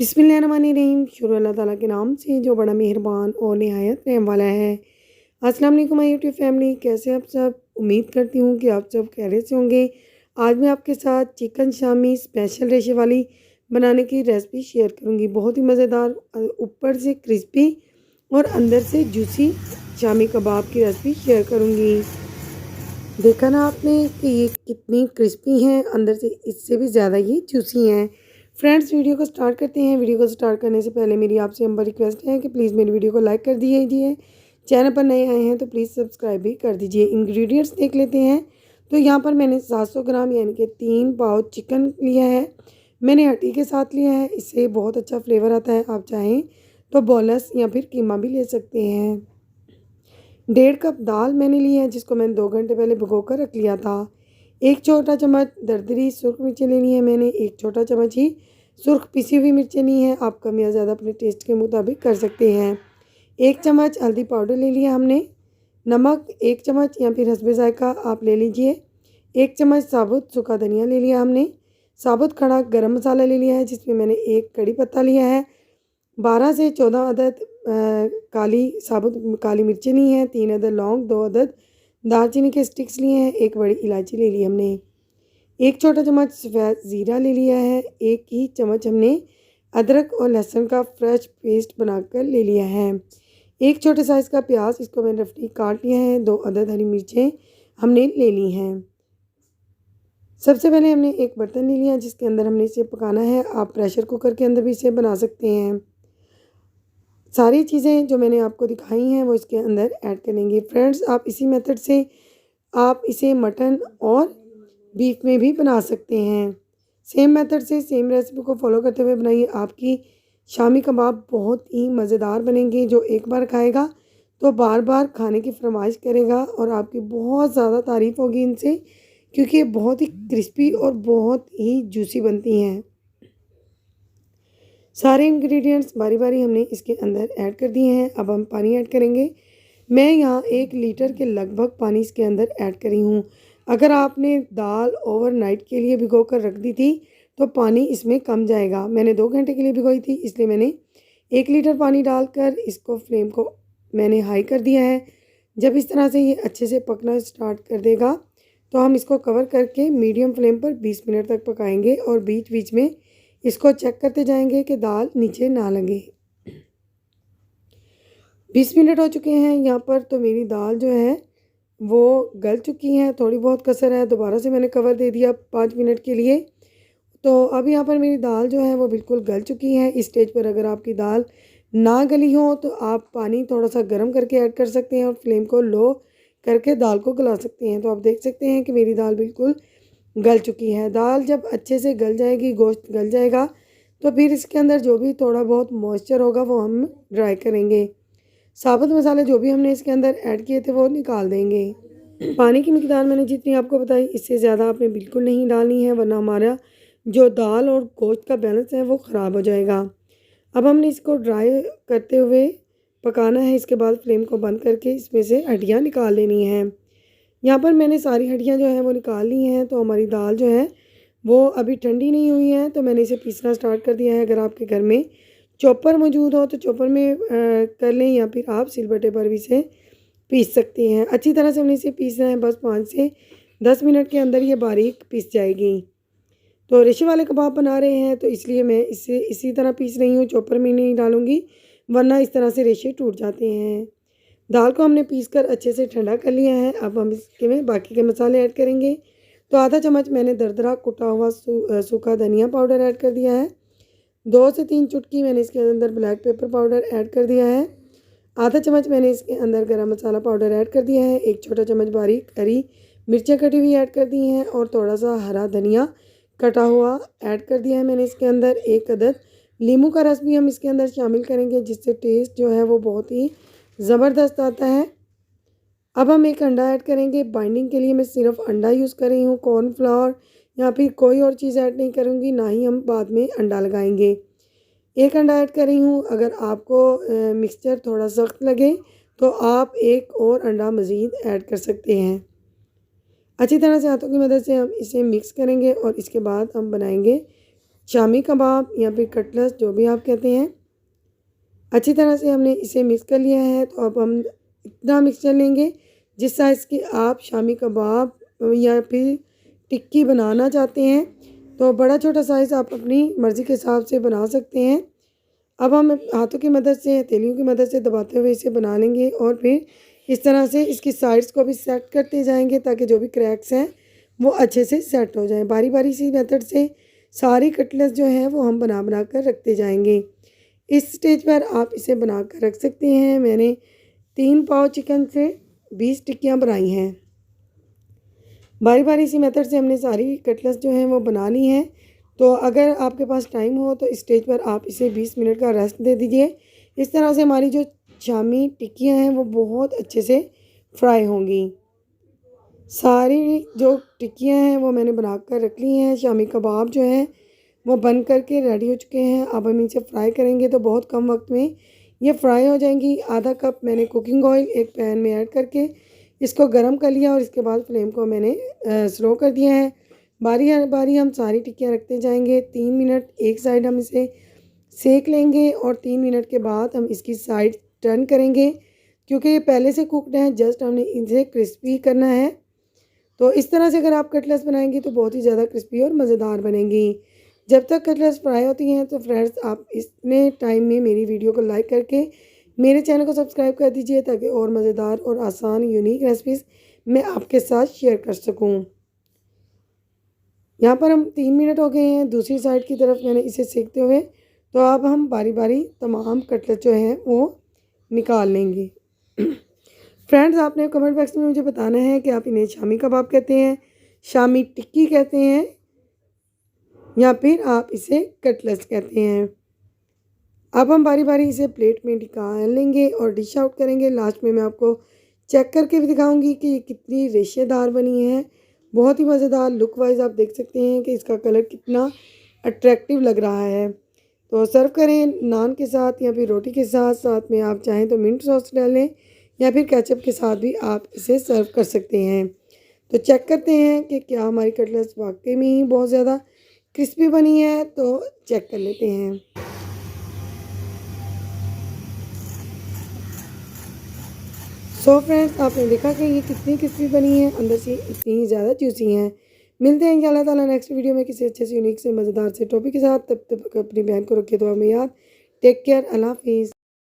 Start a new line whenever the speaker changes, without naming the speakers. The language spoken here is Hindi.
बिस्मिल्लाहिर्रहमानिर्रहीम। शुरू अल्लाह ताला के नाम से जो बड़ा मेहरबान और निहायत रहम वाला है। अस्सलाम वालेकुम माय यूट्यूब फैमिली, कैसे आप सब? उम्मीद करती हूँ कि आप सब खैरियत से होंगे। आज मैं आपके साथ चिकन शामी स्पेशल रेशे वाली बनाने की रेसिपी शेयर करूँगी। बहुत ही मज़ेदार, ऊपर से क्रिस्पी और अंदर से जूसी शामी कबाब की रेसिपी शेयर करूँगी। देखा ना आपने कि ये कितनी क्रिस्पी हैं, अंदर से इससे भी ज़्यादा ये जूसी हैं। फ्रेंड्स, वीडियो को स्टार्ट करते हैं। वीडियो को स्टार्ट करने से पहले मेरी आपसे हम्बल रिक्वेस्ट है कि प्लीज़ मेरी वीडियो को लाइक कर दीजिए। चैनल पर नए आए हैं तो प्लीज़ सब्सक्राइब भी कर दीजिए। इंग्रेडिएंट्स देख लेते हैं। तो यहाँ पर मैंने 700 ग्राम यानी कि 3 पाव चिकन लिया है। मैंने हड्डी के साथ लिया है, इससे बहुत अच्छा फ्लेवर आता है। आप चाहें तो बोनलेस या फिर कीमा भी ले सकते हैं। 1.5 कप दाल मैंने ली है, जिसको मैंने 2 घंटे पहले भिगो कर रख लिया था। 1 छोटा चम्मच दरदरी सुर्ख मिर्चें लेनी है मैंने। 1 छोटा चम्मच ही सुर्ख पिसी हुई मिर्चें ली हैं। आप कम या ज़्यादा अपने टेस्ट के मुताबिक कर सकते हैं। 1 चम्मच हल्दी पाउडर ले लिया हमने। नमक 1 चम्मच या फिर हस्बे ज़ायका आप ले लीजिए। 1 चम्मच साबुत सूखा धनिया ले लिया हमने। साबुत खड़ा गरम मसाला ले लिया है, जिसमें मैंने 1 कड़ी पत्ता लिया है। 12 से 14 अदद साबुत काली मिर्चें ली हैं। 3 अदद लौंग, 2 अदद दालचीनी के स्टिक्स लिए हैं। 1 बड़ी इलायची ले ली हमने। 1 छोटा चम्मच सफ़ेद ज़ीरा ले लिया है। 1 ही चम्मच हमने अदरक और लहसुन का फ्रेश पेस्ट बनाकर ले लिया है। 1 छोटे साइज़ का प्याज, इसको मैंने रफली काट लिया है। 2 अदद हरी मिर्चें हमने ले ली हैं। सबसे पहले हमने एक बर्तन ले लिया, जिसके अंदर हमने इसे पकाना है। आप प्रेशर कुकर के अंदर भी इसे बना सकते हैं। सारी चीज़ें जो मैंने आपको दिखाई हैं वो इसके अंदर ऐड करेंगे। फ्रेंड्स, आप इसी मेथड से आप इसे मटन और बीफ में भी बना सकते हैं। सेम मेथड से सेम रेसिपी को फॉलो करते हुए बनाइए। आपकी शामी कबाब बहुत ही मज़ेदार बनेंगे। जो एक बार खाएगा तो बार बार खाने की फरमाइश करेगा और आपकी बहुत ज़्यादा तारीफ़ होगी इनसे, क्योंकि ये बहुत ही क्रिस्पी और बहुत ही जूसी बनती हैं। सारे इंग्रेडिएंट्स बारी बारी हमने इसके अंदर ऐड कर दिए हैं। अब हम पानी ऐड करेंगे। मैं यहाँ 1 लीटर के लगभग पानी इसके अंदर ऐड करी हूँ। अगर आपने दाल ओवरनाइट के लिए भिगो कर रख दी थी तो पानी इसमें कम जाएगा। मैंने 2 घंटे के लिए भिगोई थी, इसलिए मैंने 1 लीटर पानी डालकर इसको फ्लेम को मैंने हाई कर दिया है। जब इस तरह से ये अच्छे से पकना स्टार्ट कर देगा तो हम इसको कवर करके मीडियम फ्लेम पर 20 मिनट तक पकाएंगे और बीच बीच में इसको चेक करते जाएंगे कि दाल नीचे ना लगे। 20 मिनट हो चुके हैं यहाँ पर, तो मेरी दाल जो है वो गल चुकी है। थोड़ी बहुत कसर है, दोबारा से मैंने कवर दे दिया 5 मिनट के लिए। तो अब यहाँ पर मेरी दाल जो है वो बिल्कुल गल चुकी है। इस स्टेज पर अगर आपकी दाल ना गली हो तो आप पानी थोड़ा सा गर्म करके ऐड कर सकते हैं और फ्लेम को लो करके दाल को गला सकते हैं। तो आप देख सकते हैं कि मेरी दाल बिल्कुल गल चुकी है। दाल जब अच्छे से गल जाएगी, गोश्त गल जाएगा, तो फिर इसके अंदर जो भी थोड़ा बहुत मॉइस्चर होगा वो हम ड्राई करेंगे। साबुत मसाले जो भी हमने इसके अंदर ऐड किए थे वो निकाल देंगे। पानी की मिकदार मैंने जितनी आपको बताई, इससे ज़्यादा आपने बिल्कुल नहीं डालनी है, वरना हमारा जो दाल और गोश्त का बैलेंस है वो ख़राब हो जाएगा। अब हमने इसको ड्राई करते हुए पकाना है। इसके बाद फ्लेम को बंद करके इसमें से हड्डियाँ निकाल लेनी हैं। यहाँ पर मैंने सारी हड्डियाँ जो हैं वो निकाल ली हैं। तो हमारी दाल जो है वो अभी ठंडी नहीं हुई है, तो मैंने इसे पीसना स्टार्ट कर दिया है। अगर आपके घर में चॉपर मौजूद हो तो चॉपर में कर लें, या फिर आप सिलबट्टे पर भी इसे पीस सकते हैं। अच्छी तरह से हमने इसे पीसना है। बस 5 से 10 मिनट के अंदर ये बारीक पीस जाएगी। तो रेशे वाले कबाब बना रहे हैं तो इसलिए मैं इसे इसी तरह पीस रही हूँ, चॉपर में नहीं डालूँगी, वरना इस तरह से रेशे टूट जाते हैं। दाल को हमने पीसकर अच्छे से ठंडा कर लिया है। अब हम इसके में बाकी के मसाले ऐड करेंगे। तो आधा चम्मच मैंने दरदरा कुटा हुआ सूखा धनिया पाउडर ऐड कर दिया है। 2 से 3 चुटकी मैंने इसके अंदर ब्लैक पेपर पाउडर ऐड कर दिया है। आधा चम्मच मैंने इसके अंदर गरम मसाला पाउडर ऐड कर दिया है। 1 छोटा चम्मच बारीक हरी मिर्चें कटी हुई ऐड कर दी हैं और थोड़ा सा हरा धनिया कटा हुआ ऐड कर दिया है मैंने इसके अंदर। 1 अदद नींबू का रस भी हम इसके अंदर शामिल करेंगे, जिससे टेस्ट जो है वो बहुत ही ज़बरदस्त आता है। अब हम 1 अंडा ऐड करेंगे। बाइंडिंग के लिए मैं सिर्फ अंडा यूज़ कर रही हूँ, कॉर्नफ्लावर या फिर कोई और चीज़ ऐड नहीं करूँगी, ना ही हम बाद में अंडा लगाएंगे। 1 अंडा ऐड कर रही हूँ। अगर आपको मिक्सचर थोड़ा सख्त लगे तो आप 1 और अंडा मज़ीद ऐड कर सकते हैं। अच्छी तरह से हाथों की मदद से हम इसे मिक्स करेंगे और इसके बाद हम बनाएंगे शामी कबाब या फिर कटलेट्स, जो भी आप कहते हैं। अच्छी तरह से हमने इसे मिक्स कर लिया है। तो अब हम इतना मिक्सचर लेंगे जिस साइज़ की आप शामी कबाब या फिर टिक्की बनाना चाहते हैं। तो बड़ा छोटा साइज़ आप अपनी मर्ज़ी के हिसाब से बना सकते हैं। अब हम हाथों की मदद से, हथेलियों की मदद से दबाते हुए इसे बना लेंगे और फिर इस तरह से इसकी साइड्स को भी सेट करते जाएंगे ताकि जो भी क्रैक्स हैं वो अच्छे से सेट हो जाएं। बारी बारी सी मेथड से सारी कटलेट्स जो हैं वो हम बना बना कर रखते जाएंगे। इस स्टेज पर आप इसे बना कर रख सकते हैं। मैंने 3 पाव चिकन से 20 टिक्कियाँ बनाई हैं। बारी बारी सी मेथड से हमने सारी कटलेट्स जो हैं वो बना ली हैं। तो अगर आपके पास टाइम हो तो इस स्टेज पर आप इसे 20 मिनट का रेस्ट दे दीजिए। इस तरह से हमारी जो शामी टिक्कियाँ हैं वो बहुत अच्छे से फ्राई होंगी। सारी जो टिक्कियाँ हैं वो मैंने बना कर रख ली हैं। शामी कबाब जो हैं वो बन करके रेडी हो चुके हैं। अब हम इसे फ्राई करेंगे तो बहुत कम वक्त में ये फ्राई हो जाएंगी। आधा कप मैंने कुकिंग ऑयल एक पैन में ऐड करके इसको गर्म कर लिया और इसके बाद फ्लेम को मैंने स्लो कर दिया है। बारी बारी हम सारी टिक्कियाँ रखते जाएंगे। 3 मिनट एक साइड हम इसे सेक लेंगे और 3 मिनट के बाद हम इसकी साइड टर्न करेंगे क्योंकि ये पहले से कुकड है, जस्ट हमने इसे क्रिस्पी करना है। तो इस तरह से अगर आप कटलेट्स बनाएंगी तो बहुत ही ज़्यादा क्रिस्पी और मज़ेदार बनेंगी। जब तक कटलेट्स फ्राई होती हैं तो फ्रेंड्स आप इतने टाइम में मेरी वीडियो को लाइक करके मेरे चैनल को सब्सक्राइब कर दीजिए ताकि और मज़ेदार और आसान यूनिक रेसिपीज़ मैं आपके साथ शेयर कर सकूं। यहाँ पर हम 3 मिनट हो गए हैं दूसरी साइड की तरफ मैंने इसे सेकते हुए। तो अब हम बारी बारी तमाम कटलेट जो हैं वो निकाल लेंगे। फ्रेंड्स आपने कमेंट बॉक्स में मुझे बताना है कि आप इन्हें शामी कबाब कहते हैं, शामी टिक्की कहते हैं या फिर आप इसे कटलेट्स कहते हैं। अब हम बारी बारी इसे प्लेट में निकाल लेंगे और डिश आउट करेंगे। लास्ट में मैं आपको चेक करके भी दिखाऊंगी कि ये कितनी रेशेदार बनी है। बहुत ही मज़ेदार लुक वाइज आप देख सकते हैं कि इसका कलर कितना अट्रैक्टिव लग रहा है। तो सर्व करें नान के साथ या फिर रोटी के साथ। साथ में आप चाहें तो मिंट सॉस डालें या फिर केचप के साथ भी आप इसे सर्व कर सकते हैं। तो चेक करते हैं कि क्या हमारी कटलेट्स वाकई में ही बहुत ज़्यादा क्रिस्पी बनी है। तो चेक कर लेते हैं। सो फ्रेंड्स आपने देखा कि ये कितनी क्रिस्पी बनी है, अंदर से इतनी ही ज़्यादा जूसी हैं। मिलते हैं इंशाल्लाह ताला नेक्स्ट वीडियो में किसी अच्छे से यूनिक से मज़ेदार से टॉपिक के साथ। तब तक अपनी बहन को रखिए दुआ में याद। टेक केयर, अल्लाह हाफिज़।